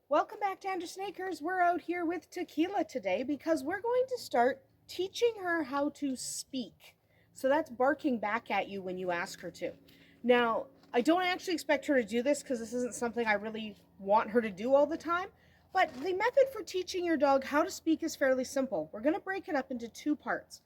Welcome back to Andersen. We're out here with Tequila today because we're going to start teaching her how to speak. So that's barking back at you when you ask her to. Now, I don't actually expect her to do this because this isn't something I really want her to do all the time. But the method for teaching your dog how to speak is fairly simple. We're going to break it up into two parts.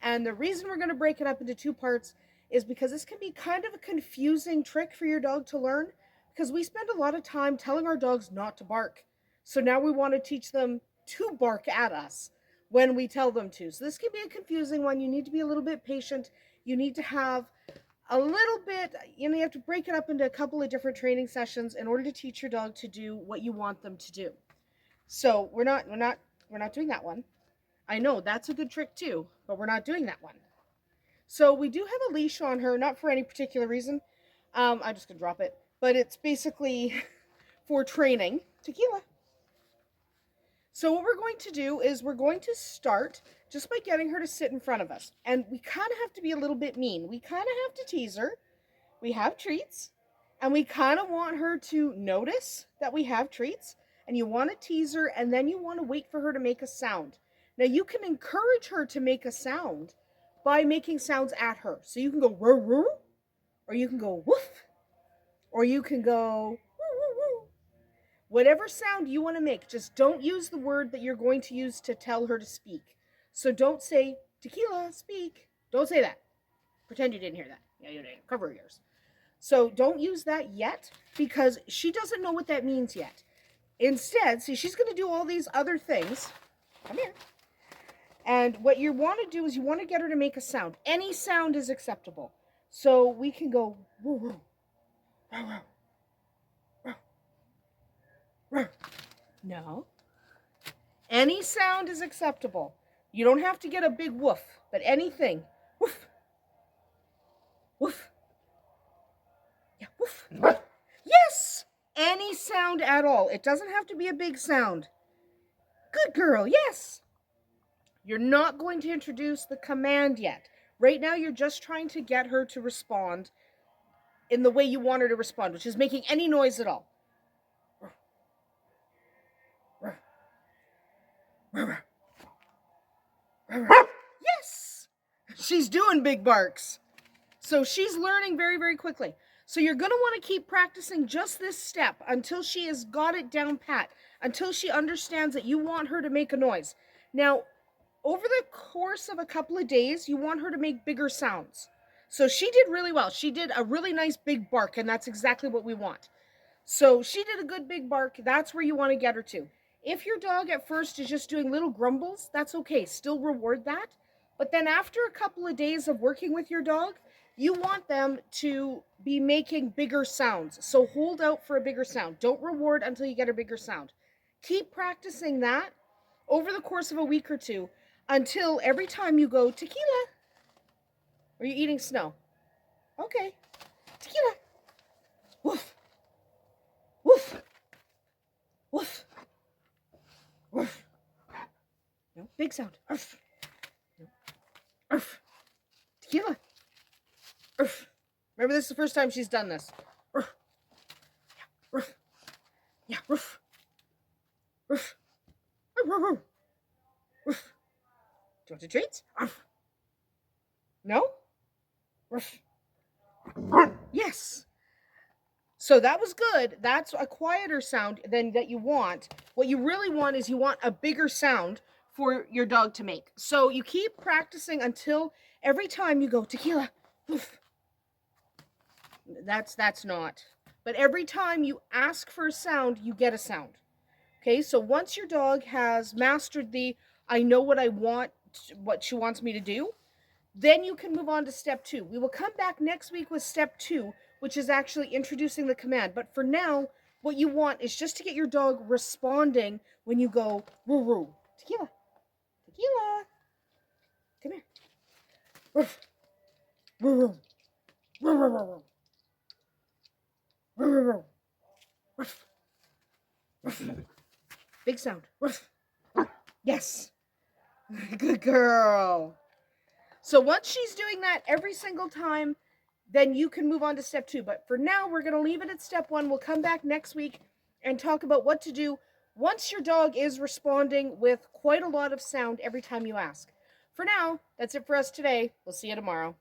And the reason we're going to break it up into two parts is because this can be kind of a confusing trick for your dog to learn, because we spend a lot of time telling our dogs not to bark. So now we want to teach them to bark at us when we tell them to. So this can be a confusing one. You need to be a little bit patient. You need to have a little bit, you have to break it up into a couple of different training sessions in order to teach your dog to do what you want them to do. So we're not doing that one. I know that's a good trick too, but we're not doing that one. So we do have a leash on her, not for any particular reason. I'm just gonna drop it, but it's basically for training. Tequila. So what we're going to do is we're going to start just by getting her to sit in front of us. And we kind of have to be a little bit mean. We kind of have to tease her. We have treats. And we kind of want her to notice that we have treats. And you want to tease her, and then you want to wait for her to make a sound. Now you can encourage her to make a sound by making sounds at her. So you can go roo roo, or you can go woof, or you can go woo woo woo. Whatever sound you want to make, just don't use the word that you're going to use to tell her to speak. So don't say, Tequila, speak. Don't say that. Pretend you didn't hear that. Yeah, you didn't. Cover your ears. So don't use that yet, because she doesn't know what that means yet. Instead, see, she's going to do all these other things. Come here. And what you want to do is you want to get her to make a sound. Any sound is acceptable. So we can go, woo, woo, woo, woo. No. Any sound is acceptable. You don't have to get a big woof, but anything. Woof. Woof. Yeah, woof. Yes! Any sound at all. It doesn't have to be a big sound. Good girl, yes. You're not going to introduce the command yet. Right now, you're just trying to get her to respond in the way you want her to respond, which is making any noise at all. Yes! She's doing big barks. So she's learning very, very quickly. So you're going to want to keep practicing just this step until she has got it down pat, until she understands that you want her to make a noise. Now, over the course of a couple of days, you want her to make bigger sounds. So she did really well. She did a really nice big bark, and that's exactly what we want. So she did a good big bark. That's where you want to get her to. If your dog at first is just doing little grumbles, that's okay. Still reward that. But then after a couple of days of working with your dog, you want them to be making bigger sounds. So hold out for a bigger sound. Don't reward until you get a bigger sound. Keep practicing that over the course of a week or two until every time you go, Tequila, are you eating snow? Okay. Tequila. Woof. Woof. Woof. Woof. No, big sound. Arf. No. Arf. Tequila. Arf. Remember, this is the first time she's done this. Arf. Yeah. Arf. Yeah. Arf. Arf. Arf. Arf. Arf. Do you want the treats? Arf. No? Arf. Yes. So that was good. That's a quieter sound than that you want. What you really want is you want a bigger sound for your dog to make. So you keep practicing until every time you go, Tequila, oof. That's not. But every time you ask for a sound, you get a sound. Okay, so once your dog has mastered the I know what I want, what she wants me to do, then you can move on to step 2. We will come back next week with step 2, which is actually introducing the command. But for now, what you want is just to get your dog responding when you go, woo woo. Tequila. Tequila. Come here. Woof. Woo woo. Woo woo woo. Woo woo woo. Woof. Woof. Big sound. Woof. Yes. Good girl. So once she's doing that every single time, then you can move on to step 2. But for now, we're going to leave it at step 1. We'll come back next week and talk about what to do once your dog is responding with quite a lot of sound every time you ask. For now, that's it for us today. We'll see you tomorrow.